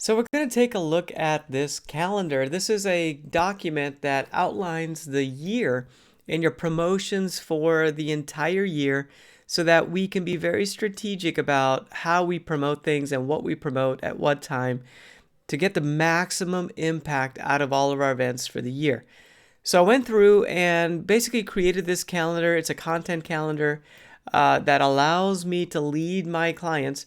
So we're going to take a look at this calendar. This is a document that outlines the year and your promotions for the entire year so that we can be very strategic about how we promote things and what we promote at what time to get the maximum impact out of all of our events for the year. So I went through and basically created this calendar. It's a content calendar that allows me to lead my clients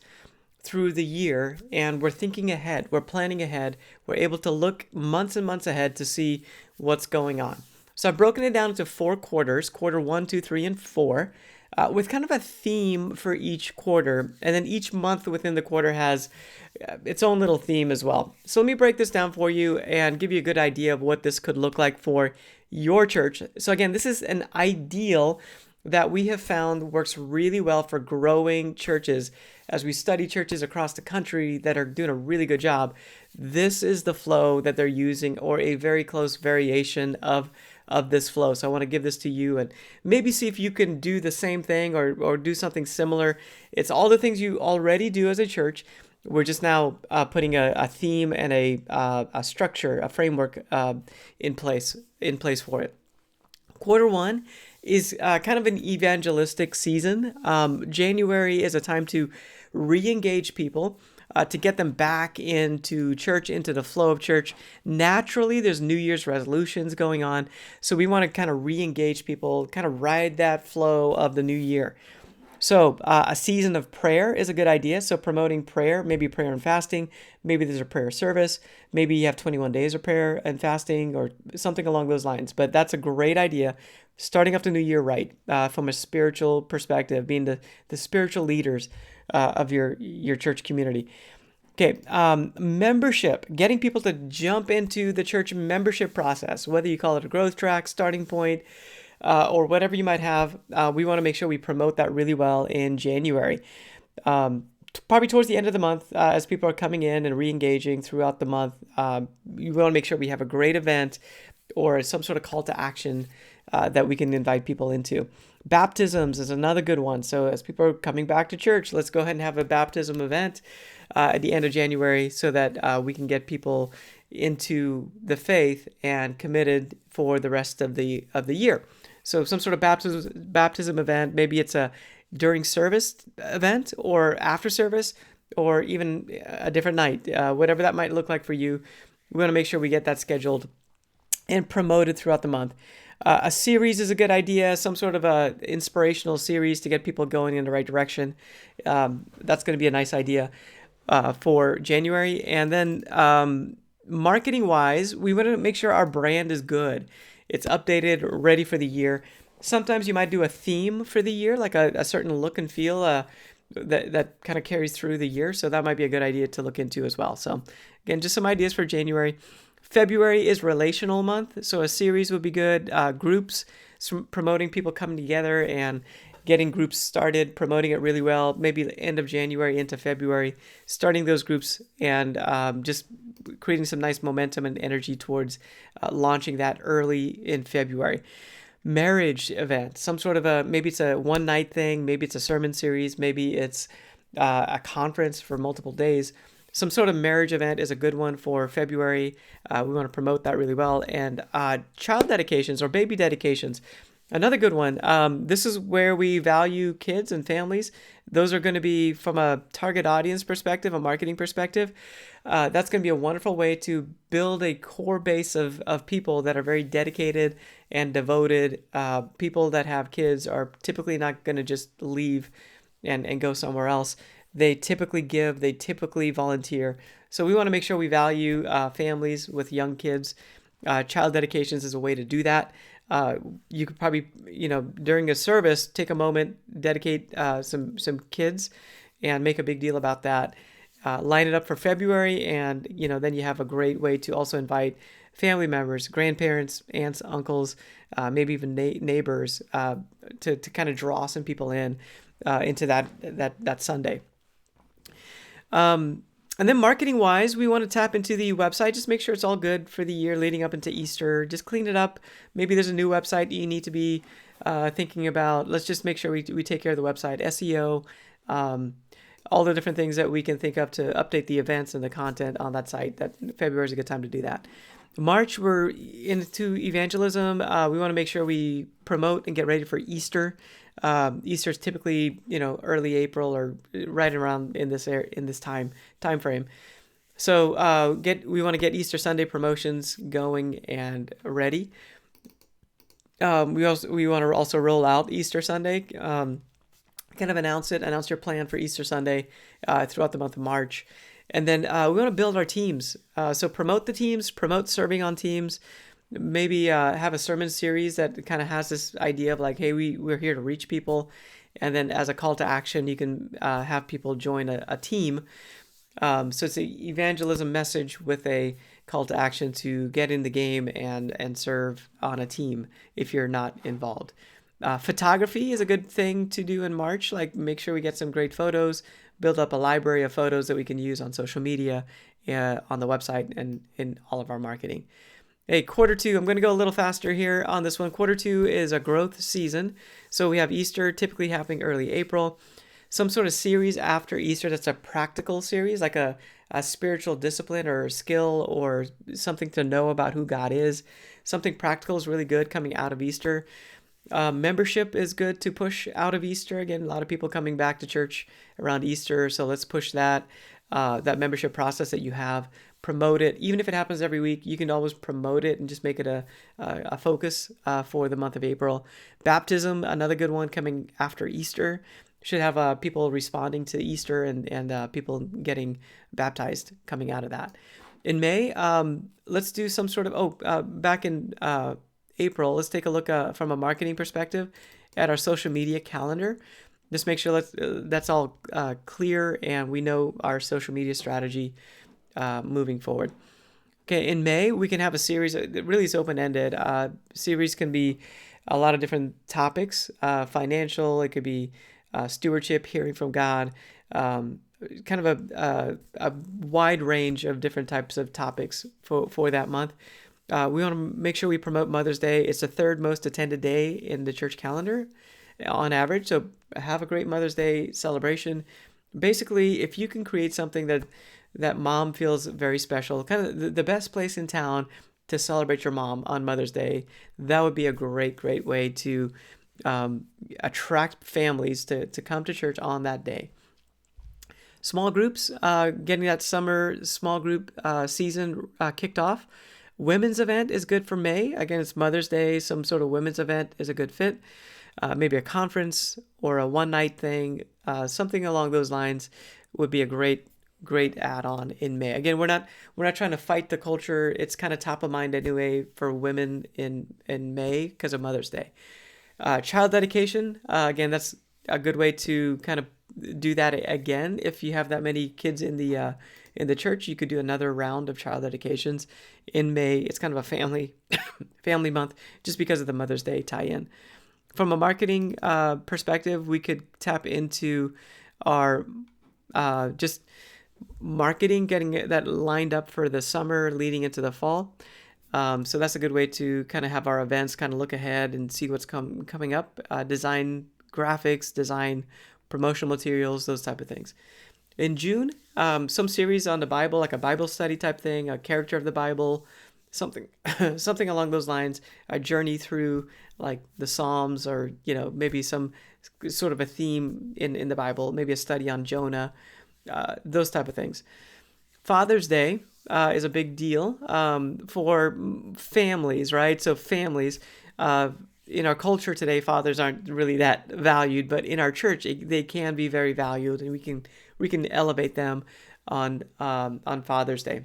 through the year, and we're thinking ahead, we're planning ahead, we're able to look months and months ahead to see what's going on. So I've broken it down into 4 quarters: quarter one, two, three, and four, with kind of a theme for each quarter. And then each month within the quarter has its own little theme as well. So let me break this down for you and give you a good idea of what this could look like for your church. So again, this is an ideal that we have found works really well for growing churches. As we study churches across the country that are doing a really good job, this is the flow that they're using, or a very close variation of this flow. So I want to give this to you and maybe see if you can do the same thing or do something similar. It's all the things you already do as a church. We're just now putting a theme and a structure, a framework in place for it. Quarter one is kind of an evangelistic season. January is a time to re-engage people, to get them back into church, into the flow of church. Naturally, there's New Year's resolutions going on, so we want to kind of re-engage people, kind of ride that flow of the new year. So a season of prayer is a good idea. So promoting prayer, maybe prayer and fasting, maybe there's a prayer service, maybe you have 21 days of prayer and fasting or something along those lines. But that's a great idea. Starting off the new year right, from a spiritual perspective, being the spiritual leaders of your church community. Okay, membership, getting people to jump into the church membership process, whether you call it a growth track, starting point, or whatever you might have. We want to make sure we promote that really well in January. Probably towards the end of the month, as people are coming in and re-engaging throughout the month, we want to make sure we have a great event or some sort of call to action that we can invite people into. Baptisms is another good one. So as people are coming back to church, let's go ahead and have a baptism event at the end of January so that we can get people into the faith and committed for the rest of the year. So some sort of baptism event, maybe it's a during service event or after service or even a different night, whatever that might look like for you. We want to make sure we get that scheduled and promoted throughout the month. A series is a good idea, some sort of a inspirational series to get people going in the right direction. That's going to be a nice idea for January. And then marketing wise, we want to make sure our brand is good. It's updated, ready for the year. Sometimes you might do a theme for the year, like a certain look and feel that kind of carries through the year. So that might be a good idea to look into as well. So again, just some ideas for January. February is relational month, so a series would be good. Groups, promoting people coming together and getting groups started, promoting it really well, maybe the end of January into February, starting those groups and just creating some nice momentum and energy towards launching that early in February. Marriage event, some sort of maybe it's a one night thing, maybe it's a sermon series, maybe it's a conference for multiple days. Some sort of marriage event is a good one for February. We want to promote that really well. And child dedications or baby dedications, another good one. This is where we value kids and families. Those are going to be from a target audience perspective, a marketing perspective. That's going to be a wonderful way to build a core base of people that are very dedicated and devoted. People that have kids are typically not going to just leave and go somewhere else. They typically give, they typically volunteer. So we want to make sure we value families with young kids. Child dedications is a way to do that. You could probably, during a service, take a moment, dedicate some kids and make a big deal about that. Line it up for February, and then you have a great way to also invite family members, grandparents, aunts, uncles, maybe even neighbors to kind of draw some people into that Sunday. And then marketing wise, we want to tap into the website. Just make sure it's all good for the year leading up into Easter. Just clean it up. Maybe there's a new website you need to be thinking about. Let's just make sure we take care of the website. SEO, all the different things that we can think of to update the events and the content on that site. That February is a good time to do that. March, we're into evangelism. We want to make sure we promote and get ready for Easter. Easter is typically, early April or right around in this time frame. So we want to get Easter Sunday promotions going and ready. We want to also roll out Easter Sunday. Kind of announce your plan for Easter Sunday throughout the month of March. And then we want to build our teams. So promote the teams, promote serving on teams, maybe have a sermon series that kind of has this idea of like, hey, we're here to reach people. And then as a call to action, you can have people join a team. So it's an evangelism message with a call to action to get in the game and serve on a team if you're not involved. Photography is a good thing to do in March. Like make sure we get some great photos, build up a library of photos that we can use on social media, on the website, and in all of our marketing. Hey, quarter two, I'm going to go a little faster here on this one. Quarter two is a growth season. So we have Easter typically happening early April. Some sort of series after Easter that's a practical series, like a spiritual discipline or skill or something to know about who God is. Something practical is really good coming out of Easter. Membership is good to push out of Easter. Again, a lot of people coming back to church around Easter, so let's push that membership process that you have. Promote it. Even if it happens every week, you can always promote it and just make it a focus for the month of April. Baptism, another good one coming after Easter. Should have people responding to Easter and people getting baptized coming out of that. In May, let's do some sort of, back in April, let's take a look from a marketing perspective at our social media calendar. Just make sure that's all clear and we know our social media strategy moving forward. Okay, in May, we can have a series that really is open-ended. Series can be a lot of different topics, financial, it could be stewardship, hearing from God, kind of a wide range of different types of topics for that month. We want to make sure we promote Mother's Day. It's the third most attended day in the church calendar on average. So have a great Mother's Day celebration. Basically, if you can create something that mom feels very special, kind of the best place in town to celebrate your mom on Mother's Day, that would be a great way to attract families to come to church on that day. Small groups, getting that summer small group season kicked off. Women's event is good for May. Again, it's Mother's Day. Some sort of women's event is a good fit. Maybe a conference or a one-night thing, something along those lines would be a great add-on in May. Again, we're not trying to fight the culture. It's kind of top of mind anyway for women in May because of Mother's Day. Child dedication, again, that's a good way to kind of do that again. If you have that many kids in the church, you could do another round of child dedications in May. It's kind of a family month just because of the Mother's Day tie-in. From a marketing perspective, we could tap into our just marketing, getting that lined up for the summer leading into the fall. So that's a good way to kind of have our events kind of look ahead and see what's coming up. Design graphics, design promotional materials, those type of things. In June, some series on the Bible, like a Bible study type thing, a character of the Bible, something along those lines, a journey through like the Psalms or, maybe some sort of a theme in the Bible, maybe a study on Jonah, those type of things. Father's Day is a big deal for families, right? So families, in our culture today, fathers aren't really that valued, but in our church, they can be very valued, and we can elevate them on Father's Day.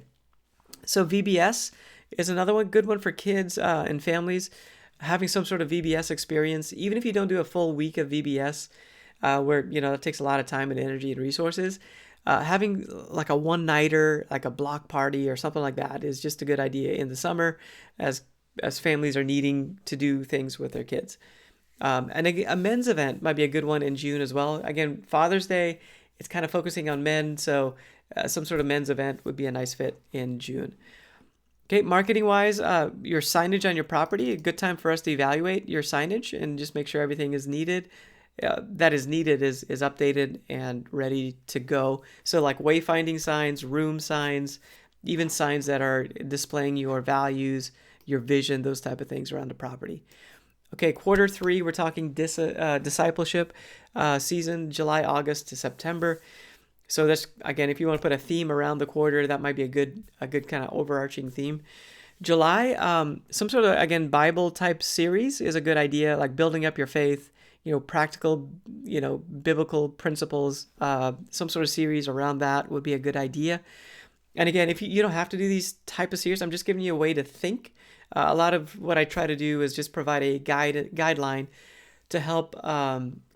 So VBS is another good one for kids and families. Having some sort of VBS experience, even if you don't do a full week of VBS, where it takes a lot of time and energy and resources. Having like a one-nighter, like a block party or something like that is just a good idea in the summer as families are needing to do things with their kids. And a men's event might be a good one in June as well. Again, Father's Day, it's kind of focusing on men, so some sort of men's event would be a nice fit in June. Okay, marketing-wise, your signage on your property, a good time for us to evaluate your signage and just make sure everything is needed that is needed is updated and ready to go. So like wayfinding signs, room signs, even signs that are displaying your values, your vision, those type of things around the property. Okay, quarter three, we're talking discipleship season, July, August to September. So that's, again, if you want to put a theme around the quarter, that might be a good kind of overarching theme. July, some sort of, again, Bible type series is a good idea, like building up your faith, practical, biblical principles. Some sort of series around that would be a good idea. And again, if you don't have to do these type of series, I'm just giving you a way to think. A lot of what I try to do is just provide a guideline to help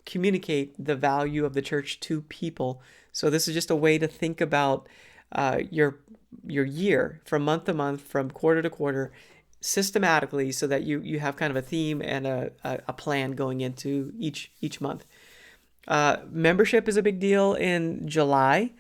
communicate the value of the church to people. So this is just a way to think about your year from month to month, from quarter to quarter, systematically, so that you have kind of a theme and a plan going into each month. Membership is a big deal in July.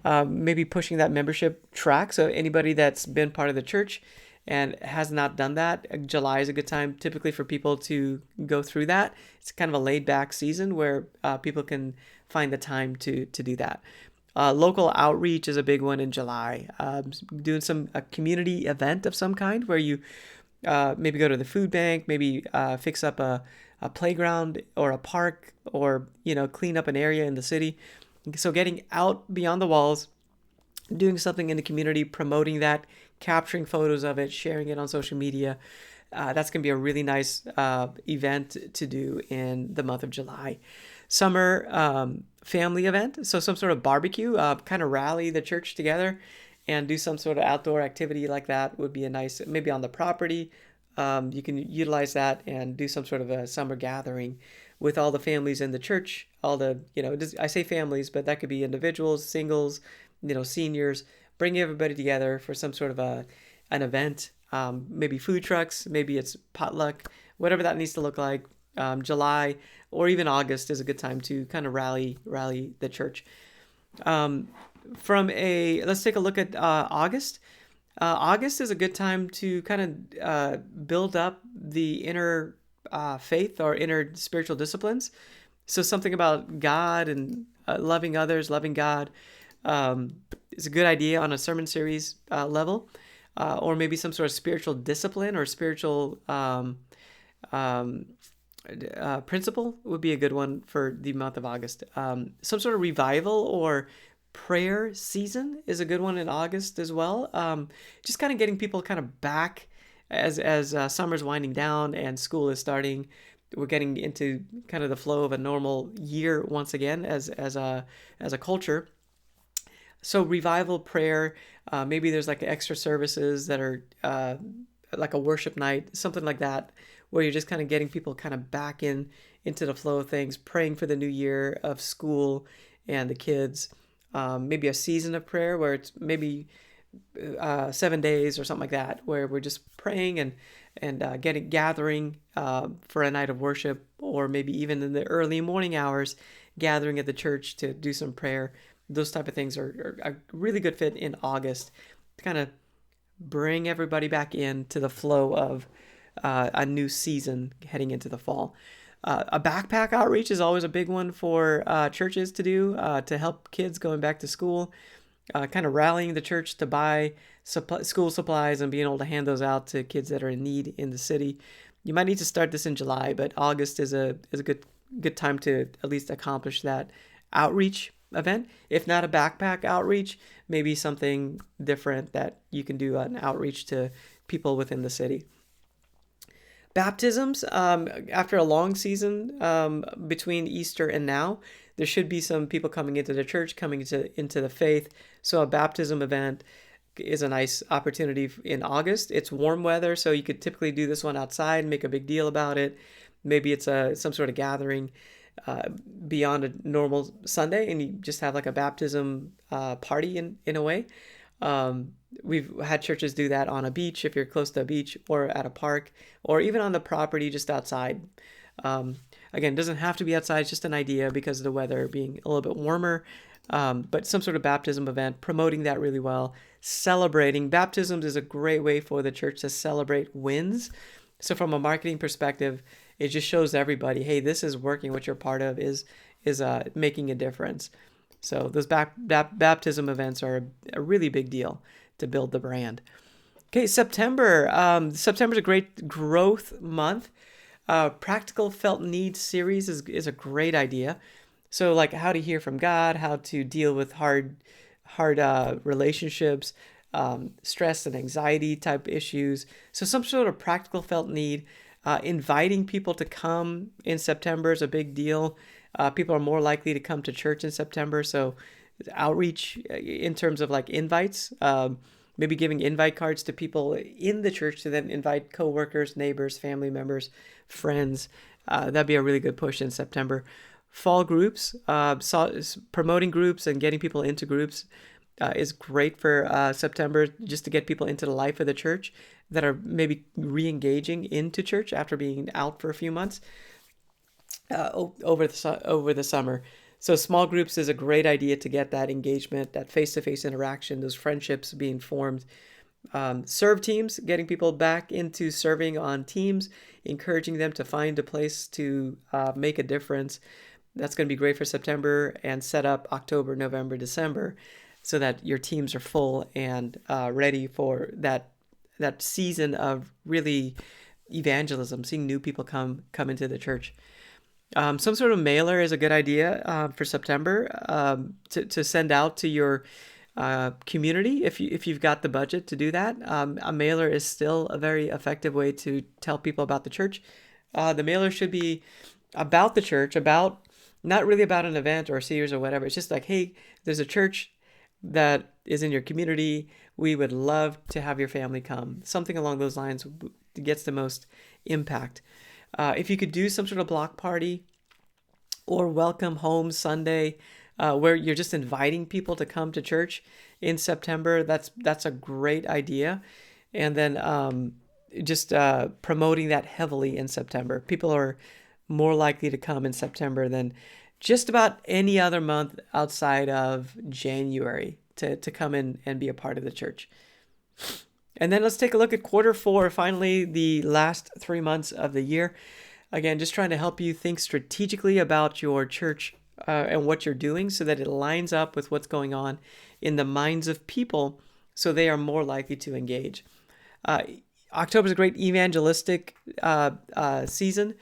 Maybe pushing that membership track. So anybody that's been part of the church and has not done that, July is a good time typically for people to go through that. It's kind of a laid back season where people can find the time to do that. Local outreach is a big one in July. Doing a community event of some kind where you maybe go to the food bank, maybe fix up a playground or a park, or clean up an area in the city. So getting out beyond the walls, doing something in the community, promoting that, capturing photos of it, sharing it on social media. That's going to be a really nice event to do in the month of July. Summer family event, so some sort of barbecue, kind of rally the church together and do some sort of outdoor activity like that would be a nice, maybe on the property. You can utilize that and do some sort of a summer gathering with all the families in the church, all the, I say families, but that could be individuals, singles, seniors, bring everybody together for some sort of an event, maybe food trucks, maybe it's potluck, whatever that needs to look like. July or even August is a good time to kind of rally the church. Let's take a look at August. August is a good time to kind of build up the inner faith or inner spiritual disciplines. So something about God and loving others, loving God, is a good idea on a sermon series level, or maybe some sort of spiritual discipline or spiritual principle would be a good one for the month of August. Some sort of revival or prayer season is a good one in August as well. Just kind of getting people kind of back as summer's winding down and school is starting. We're getting into kind of the flow of a normal year once again as a culture. So revival prayer, maybe there's like extra services that are like a worship night, something like that, where you're just kind of getting people kind of back into the flow of things, praying for the new year of school and the kids. Maybe a season of prayer where it's maybe 7 days or something like that, where we're just praying and gathering for a night of worship, or maybe even in the early morning hours, gathering at the church to do some prayer. Those type of things are a really good fit in August to kind of bring everybody back into the flow of a new season heading into the fall. A backpack outreach is always a big one for churches to do to help kids going back to school, kind of rallying the church to buy school supplies and being able to hand those out to kids that are in need in the city. You might need to start this in July, but August is a good time to at least accomplish that outreach event. If not a backpack outreach, maybe something different that you can do an outreach to people within the city. Baptisms, after a long season between Easter and now, there should be some people coming into the church, coming into the faith. So a baptism event is a nice opportunity in August. It's warm weather, so you could typically do this one outside, make a big deal about it. Maybe it's some sort of gathering beyond a normal Sunday, and you just have like a baptism party in a way. We've had churches do that on a beach, if you're close to a beach, or at a park, or even on the property just outside. Again, it doesn't have to be outside, it's just an idea because of the weather being a little bit warmer. But some sort of baptism event, promoting that really well. Celebrating. Baptisms is a great way for the church to celebrate wins. So from a marketing perspective, it just shows everybody, hey, this is working. What you're part of is making a difference. So those baptism events are a really big deal to build the brand. Okay, September. September is a great growth month. Practical felt needs series is a great idea. So like how to hear from God, how to deal with hard relationships, stress and anxiety type issues. So some sort of practical felt need. Inviting people to come in September is a big deal. People are more likely to come to church in September. So outreach in terms of like invites, maybe giving invite cards to people in the church to then invite coworkers, neighbors, family members, friends. That'd be a really good push in September. Fall groups, promoting groups and getting people into groups is great for September, just to get people into the life of the church that are maybe re-engaging into church after being out for a few months over the summer. So small groups is a great idea to get that engagement, that face-to-face interaction, those friendships being formed. Serve teams, getting people back into serving on teams, encouraging them to find a place to make a difference. That's going to be great for September, and set up October, November, December, so that your teams are full and ready for that season of really evangelism, seeing new people come into the church. Some sort of mailer is a good idea for September, to send out to your community if you've got the budget to do that. A mailer is still a very effective way to tell people about the church. The mailer should be about the church, not really about an event or a series or whatever. It's just like, hey, there's a church that is in your community. We would love to have your family come. Something along those lines gets the most impact. If you could do some sort of block party or welcome home Sunday, where you're just inviting people to come to church in September, that's a great idea. And then just promoting that heavily in September. People are more likely to come in September than just about any other month outside of January to come in and be a part of the church. And then let's take a look at quarter four, finally, the last 3 months of the year. Again, just trying to help you think strategically about your church and what you're doing so that it lines up with what's going on in the minds of people so they are more likely to engage. October is a great evangelistic season.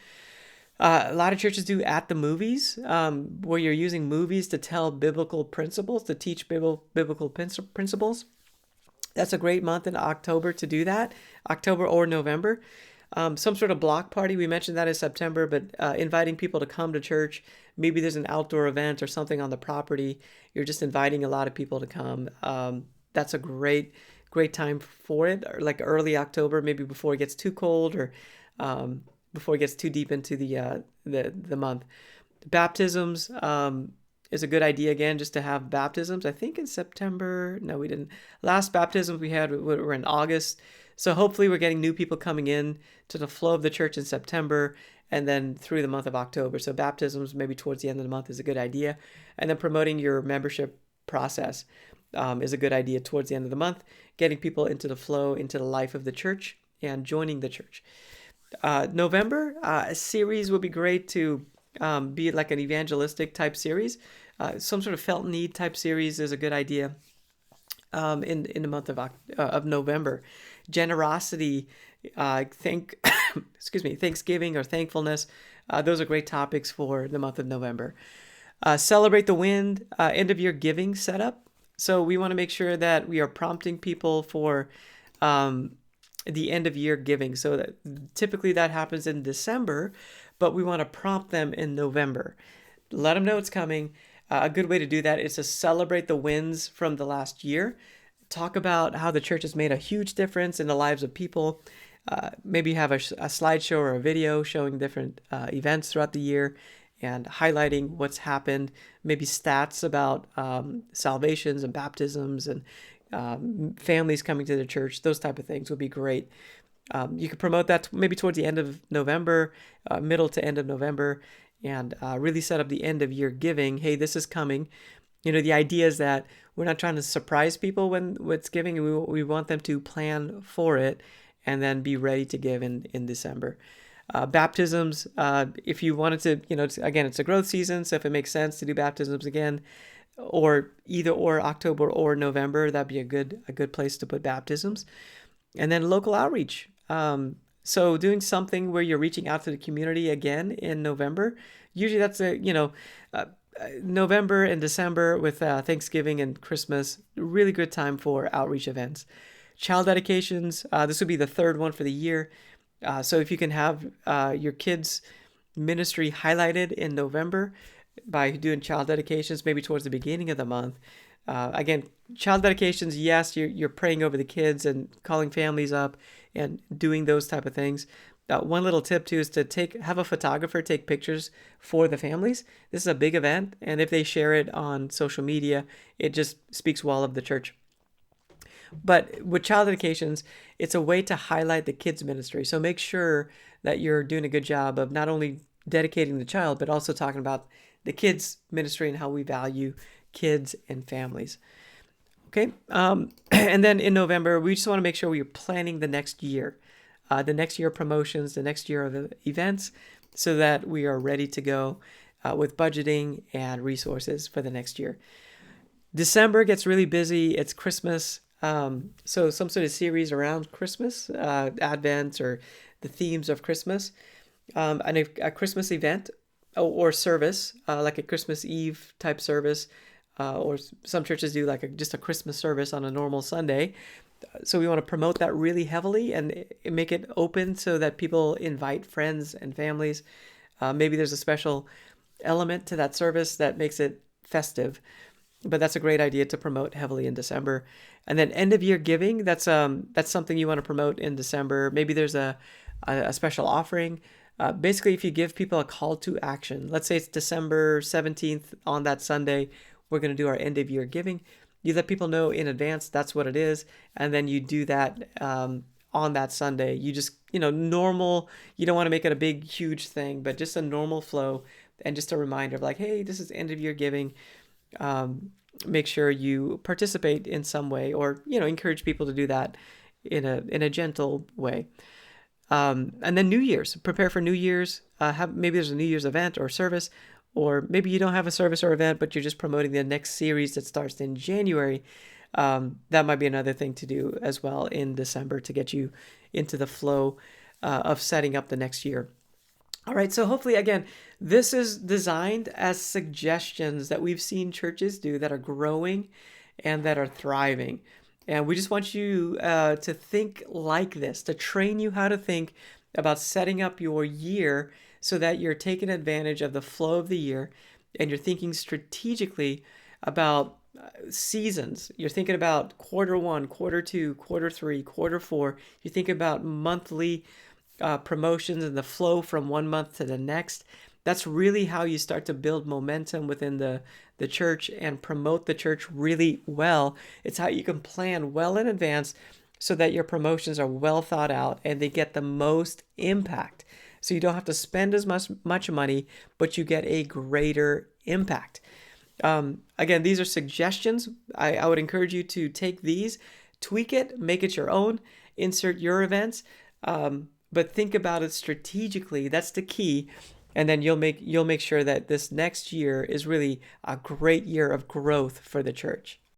A lot of churches do at the movies, where you're using movies to tell biblical principles, to teach biblical principles. That's a great month in October to do that, October or November. Some sort of block party, we mentioned that in September, but inviting people to come to church. Maybe there's an outdoor event or something on the property. You're just inviting a lot of people to come. That's a great time for it, or like early October, maybe before it gets too cold, or before it gets too deep into the month. Baptisms is a good idea, again, just to have baptisms. I think in September. No, we didn't. Last baptisms we had were in August. So hopefully we're getting new people coming in to the flow of the church in September and then through the month of October. So baptisms maybe towards the end of the month is a good idea. And then promoting your membership process is a good idea towards the end of the month, getting people into the flow, into the life of the church and joining the church. November, a series would be great to be like an evangelistic type series. Some sort of felt need type series is a good idea in the month of November. Generosity, Thanksgiving or thankfulness. Those are great topics for the month of November. Celebrate the Wind, end of year giving setup. So we want to make sure that we are prompting people for the end of year giving. So that typically that happens in December, but we want to prompt them in November. Let them know it's coming. A good way to do that is to celebrate the wins from the last year. Talk about how the church has made a huge difference in the lives of people. Maybe have a slideshow or a video showing different events throughout the year and highlighting what's happened. Maybe stats about salvations and baptisms and families coming to the church. Those type of things would be great. You could promote that maybe towards the end of November, middle to end of November, and really set up the end of year giving. Hey, this is coming. The idea is that we're not trying to surprise people when it's giving. We want them to plan for it and then be ready to give in December. Baptisms, if you wanted to, again, it's a growth season, so if it makes sense to do baptisms again, or either or October or November, that'd be a good place to put baptisms. And then local outreach. So doing something where you're reaching out to the community again in November. Usually that's uh, November and December with Thanksgiving and Christmas, really good time for outreach events. Child dedications, this would be the third one for the year. So if you can have your kids' ministry highlighted in November by doing child dedications, maybe towards the beginning of the month. Again, child dedications, yes, you're praying over the kids and calling families up and doing those type of things. One little tip too is to have a photographer take pictures for the families. This is a big event, and if they share it on social media, it just speaks well of the church. But with child dedications, it's a way to highlight the kids' ministry. So make sure that you're doing a good job of not only dedicating the child, but also talking about the kids' ministry and how we value kids and families. Okay. And then in November, we just want to make sure we're planning the next year of promotions, the next year of events, so that we are ready to go with budgeting and resources for the next year. December gets really busy. It's Christmas. So some sort of series around Christmas, Advent, or the themes of Christmas, and a Christmas event or service, like a Christmas Eve type service, or some churches do like just a Christmas service on a normal Sunday. So we want to promote that really heavily and make it open so that people invite friends and families. Maybe there's a special element to that service that makes it festive, but that's a great idea to promote heavily in December. And then end of year giving, that's something you want to promote in December. Maybe there's a special offering. Basically, if you give people a call to action, let's say it's December 17th on that Sunday, we're going to do our end of year giving. You let people know in advance that's what it is, and then you do that on that Sunday. You just, normal, you don't want to make it a big, huge thing, but just a normal flow and just a reminder of like, hey, this is end of year giving. Make sure you participate in some way, or, encourage people to do that in a gentle way. And then New Year's, prepare for New Year's. Maybe there's a New Year's event or service, or maybe you don't have a service or event, but you're just promoting the next series that starts in January. That might be another thing to do as well in December to get you into the flow of setting up the next year. All right, so hopefully, again, this is designed as suggestions that we've seen churches do that are growing and that are thriving. And we just want you to think like this, to train you how to think about setting up your year so that you're taking advantage of the flow of the year and you're thinking strategically about seasons. You're thinking about quarter one, quarter two, quarter three, quarter four. You think about monthly promotions and the flow from one month to the next. That's really how you start to build momentum within the church and promote the church really well. It's how you can plan well in advance so that your promotions are well thought out and they get the most impact. So you don't have to spend as much money, but you get a greater impact. Again, these are suggestions. I would encourage you to take these, tweak it, make it your own, insert your events, but think about it strategically. That's the key. And then you'll make sure that this next year is really a great year of growth for the church.